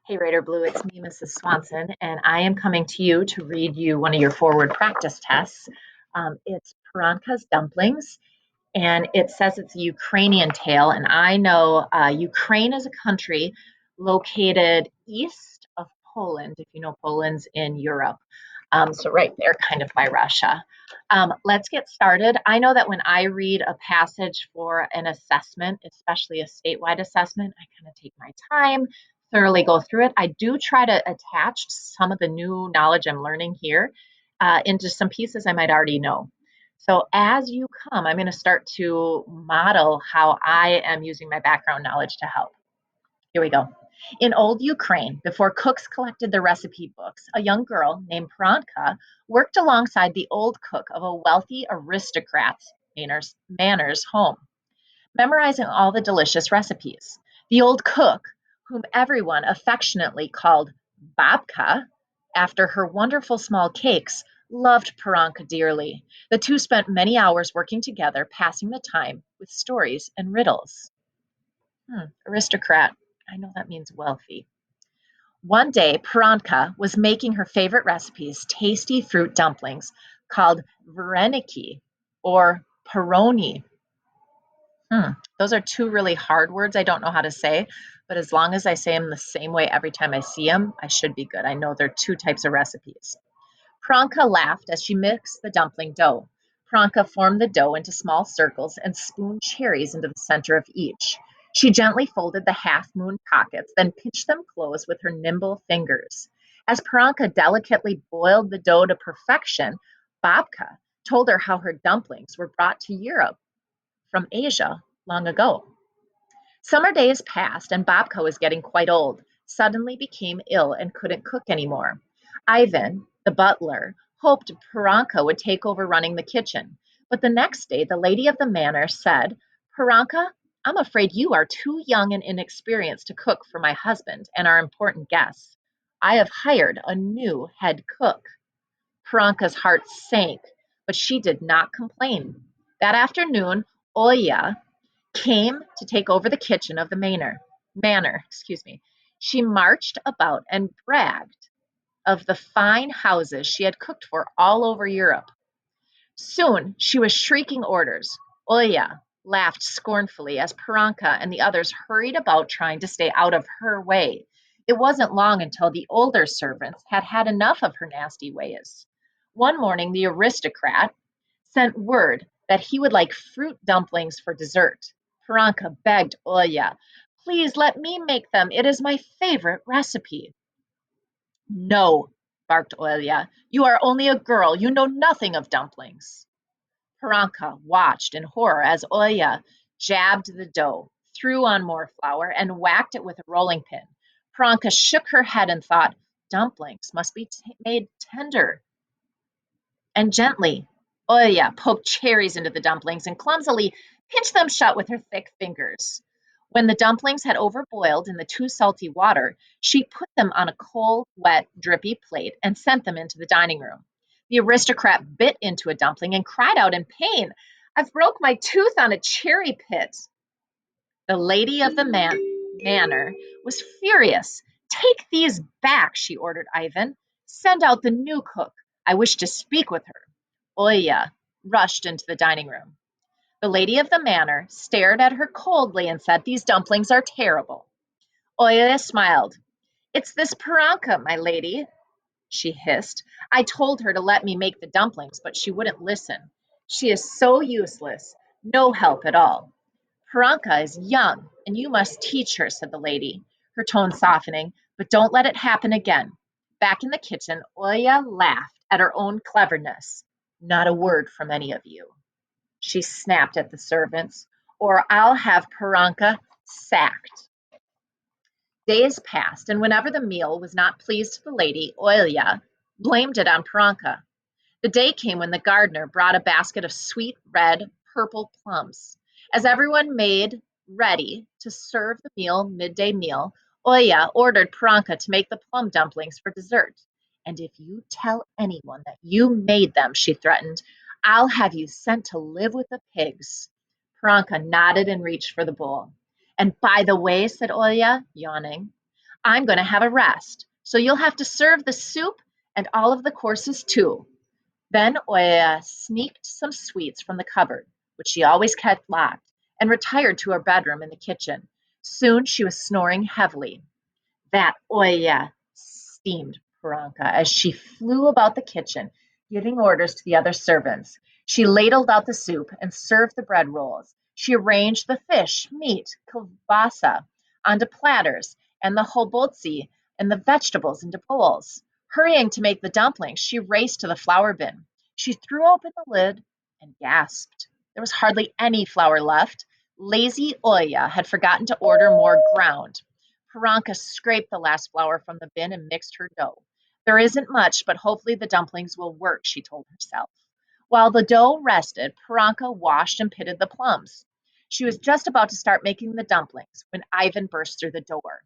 Hey, Raider Blue, it's me, Mrs. Swanson, and I am coming to you to read you one of your forward practice tests. It's Paranka's Dumplings, and it says it's a Ukrainian tale. And I know Ukraine is a country located east of Poland, if you know Poland's in Europe. So right there, kind of by Russia. Let's get started. I know that when I read a passage for an assessment, especially a statewide assessment, I kind of take my time, thoroughly go through it. I do try to attach some of the new knowledge I'm learning here into some pieces I might already know. So as you come, I'm going to start to model how I am using my background knowledge to help. Here we go. In old Ukraine, before cooks collected their recipe books, a young girl named Paranka worked alongside the old cook of a wealthy aristocrat's Manor's home, memorizing all the delicious recipes. The old cook, whom everyone affectionately called Babka, after her wonderful small cakes, loved Paranka dearly. The two spent many hours working together, passing the time with stories and riddles. Aristocrat. I know that means wealthy. One day, Paranka was making her favorite recipes, tasty fruit dumplings called vareniki or paroni. Those are two really hard words I don't know how to say, but as long as I say them the same way every time I see them, I should be good. I know they're two types of recipes. Pranka laughed as she mixed the dumpling dough. Pranka formed the dough into small circles and spooned cherries into the center of each. She gently folded the half-moon pockets, then pinched them close with her nimble fingers. As Pranka delicately boiled the dough to perfection, Babka told her how her dumplings were brought to Europe from Asia long ago. Summer days passed, and Babka was getting quite old, suddenly became ill and couldn't cook anymore. Ivan, the butler, hoped Paranka would take over running the kitchen. But the next day, the lady of the manor said, Paranka, I'm afraid you are too young and inexperienced to cook for my husband and our important guests. I have hired a new head cook. Paranka's heart sank, but she did not complain. That afternoon, Oya came to take over the kitchen of the manor. She marched about and bragged of the fine houses she had cooked for all over Europe. Soon she was shrieking orders. Oya laughed scornfully as Paranka and the others hurried about trying to stay out of her way. It wasn't long until the older servants had had enough of her nasty ways. One morning, the aristocrat sent word that he would like fruit dumplings for dessert. Paranka begged Oya, please let me make them. It is my favorite recipe. No, barked Oya. You are only a girl. You know nothing of dumplings. Paranka watched in horror as Oya jabbed the dough, threw on more flour, and whacked it with a rolling pin. Paranka shook her head and thought, dumplings must be made tender and gently. Oya poked cherries into the dumplings and clumsily pinched them shut with her thick fingers. When the dumplings had overboiled in the too salty water, she put them on a cold, wet, drippy plate and sent them into the dining room. The aristocrat bit into a dumpling and cried out in pain, I've broke my tooth on a cherry pit. The lady of the manor was furious. Take these back, she ordered Ivan. Send out the new cook. I wish to speak with her. Oya rushed into the dining room. The lady of the manor stared at her coldly and said, these dumplings are terrible. Oya smiled. It's this Paranka, my lady, she hissed. I told her to let me make the dumplings, but she wouldn't listen. She is so useless, no help at all. Paranka is young, and you must teach her, said the lady, her tone softening, but don't let it happen again. Back in the kitchen, Oya laughed at her own cleverness. Not a word from any of you, she snapped at the servants, or I'll have Paranka sacked. Days passed, and whenever the meal was not pleased to the lady, Oya blamed it on Paranka. The day came when the gardener brought a basket of sweet red, purple plums. As everyone made ready to serve the midday meal, Oya ordered Paranka to make the plum dumplings for dessert. And if you tell anyone that you made them, she threatened, I'll have you sent to live with the pigs. Paranka nodded and reached for the bowl. And by the way, said Oya, yawning, I'm going to have a rest, so you'll have to serve the soup and all of the courses too. Then Oya sneaked some sweets from the cupboard, which she always kept locked, and retired to her bedroom in the kitchen. Soon she was snoring heavily. That Oya, steamed Paranka as she flew about the kitchen, giving orders to the other servants. She ladled out the soup and served the bread rolls. She arranged the fish, meat, kielbasa onto platters, and the hobotzi and the vegetables into bowls. Hurrying to make the dumplings, she raced to the flour bin. She threw open the lid and gasped. There was hardly any flour left. Lazy Oya had forgotten to order more ground. Paranka scraped the last flour from the bin and mixed her dough. There isn't much, but hopefully the dumplings will work, she told herself. While the dough rested, Paranka washed and pitted the plums. She was just about to start making the dumplings when Ivan burst through the door.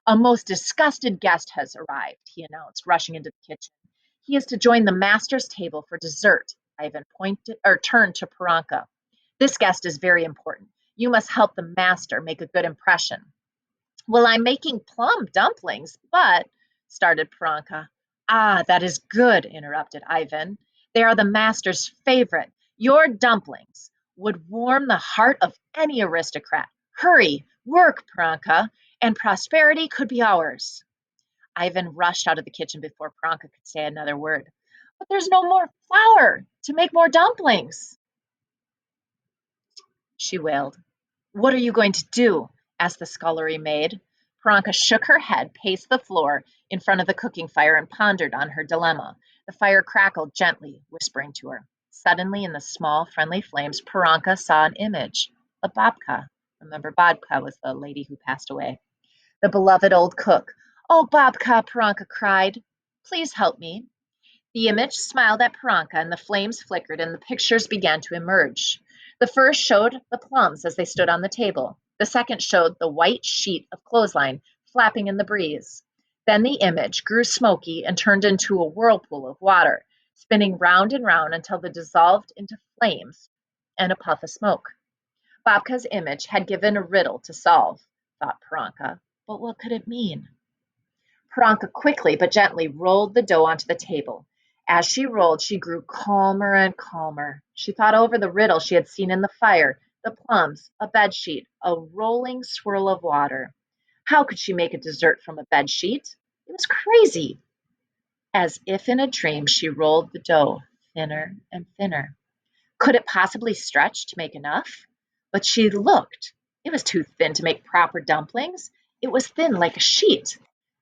A most disgusted guest has arrived, he announced, rushing into the kitchen. He is to join the master's table for dessert. Ivan pointed or turned to Paranka. This guest is very important. You must help the master make a good impression. Well, I'm making plum dumplings, but, started Paranka. Ah, that is good, interrupted Ivan. They are the master's favorite. Your dumplings would warm the heart of any aristocrat. Hurry, work, Paranka, and prosperity could be ours. Ivan rushed out of the kitchen before Paranka could say another word. But there's no more flour to make more dumplings, she wailed. What are you going to do? Asked the scullery maid. Paranka shook her head, paced the floor in front of the cooking fire, and pondered on her dilemma. The fire crackled gently, whispering to her. Suddenly, in the small, friendly flames, Paranka saw an image of Babka. Remember, Babka was the lady who passed away. The beloved old cook. Oh, Babka, Paranka cried. Please help me. The image smiled at Paranka, and the flames flickered, and the pictures began to emerge. The first showed the plums as they stood on the table. The second showed the white sheet of clothesline flapping in the breeze. Then the image grew smoky and turned into a whirlpool of water, spinning round and round until it dissolved into flames and a puff of smoke. Babka's image had given a riddle to solve, thought Paranka. But what could it mean? Paranka quickly but gently rolled the dough onto the table. As she rolled, she grew calmer and calmer. She thought over the riddle she had seen in the fire, the plums, a bed sheet, a rolling swirl of water. How could she make a dessert from a bed sheet? It was crazy. As if in a dream, she rolled the dough thinner and thinner. Could it possibly stretch to make enough? But she looked. It was too thin to make proper dumplings. It was thin like a sheet.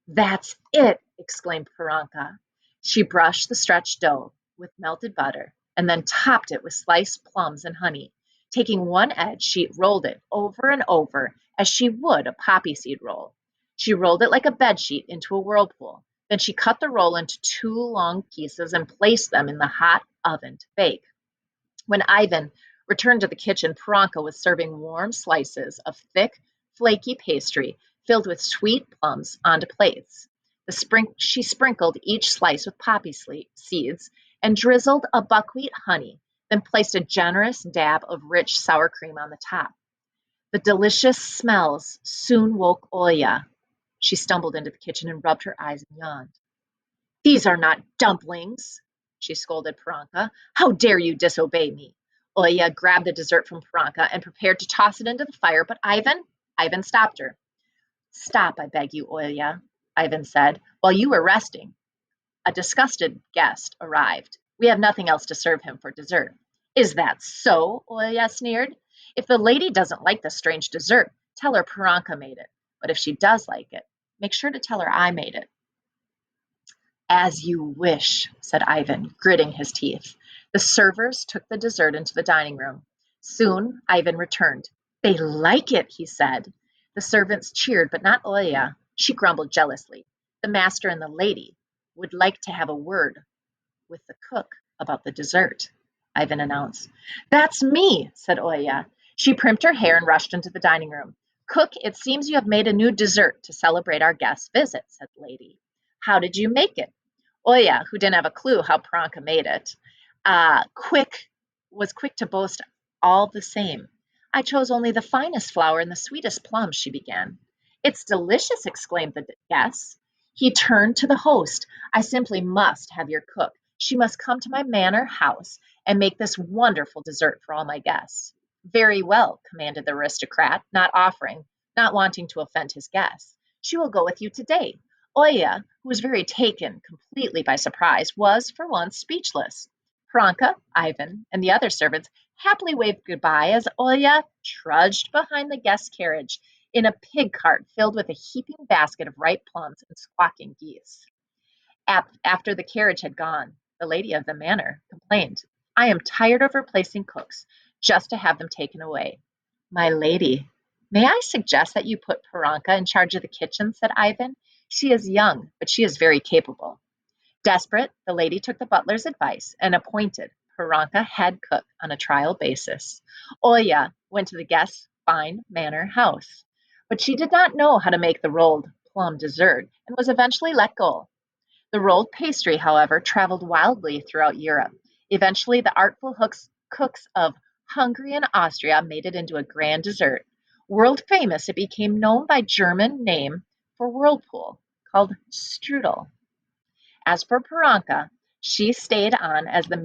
That's it, exclaimed Paranka. She brushed the stretched dough with melted butter and then topped it with sliced plums and honey. Taking one edge, she rolled it over and over as she would a poppy seed roll. She rolled it like a bed sheet into a whirlpool. Then she cut the roll into two long pieces and placed them in the hot oven to bake. When Ivan returned to the kitchen, Paranka was serving warm slices of thick, flaky pastry filled with sweet plums onto plates. She sprinkled each slice with poppy seeds and drizzled a buckwheat honey, then placed a generous dab of rich sour cream on the top. The delicious smells soon woke Oya. She stumbled into the kitchen and rubbed her eyes and yawned. These are not dumplings, she scolded Paranka. How dare you disobey me? Oya grabbed the dessert from Paranka and prepared to toss it into the fire, but Ivan stopped her. Stop, I beg you, Oya, Ivan said. While you were resting, a disgusted guest arrived. We have nothing else to serve him for dessert. Is that so? Oya sneered. If the lady doesn't like the strange dessert, tell her Paranka made it. But if she does like it, make sure to tell her I made it. As you wish, said Ivan, gritting his teeth. The servers took the dessert into the dining room. Soon Ivan returned. They like it, he said. The servants cheered, but not Oya. She grumbled jealously. The master and the lady would like to have a word with the cook about the dessert, Ivan announced. That's me, said Oya. She primped her hair and rushed into the dining room. Cook, it seems you have made a new dessert to celebrate our guest's visit, said the lady. How did you make it? Oya, who didn't have a clue how Paranka made it, was quick to boast all the same. I chose only the finest flour and the sweetest plums, she began. It's delicious, exclaimed the guests. He turned to the host. I simply must have your cook. She must come to my manor house and make this wonderful dessert for all my guests. Very well, commanded the aristocrat, not wanting to offend his guests. She will go with you today. Oya, who was very taken completely by surprise, was for once speechless. Paranka, Ivan, and the other servants happily waved goodbye as Oya trudged behind the guest carriage in a pig cart filled with a heaping basket of ripe plums and squawking geese. After the carriage had gone, the lady of the manor complained, I am tired of replacing cooks just to have them taken away. My lady, may I suggest that you put Paranka in charge of the kitchen, said Ivan. She is young, but she is very capable. Desperate, the lady took the butler's advice and appointed Paranka head cook on a trial basis. Oya went to the guest's fine manor house, but she did not know how to make the rolled plum dessert and was eventually let go. The rolled pastry, however, traveled wildly throughout Europe. Eventually, the artful cooks of Hungary and Austria made it into a grand dessert. World famous, it became known by German name for whirlpool, called strudel. As for Paranka, she stayed on as the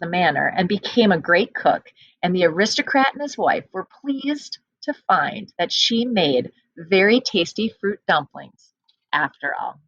manor and became a great cook, and the aristocrat and his wife were pleased to find that she made very tasty fruit dumplings after all.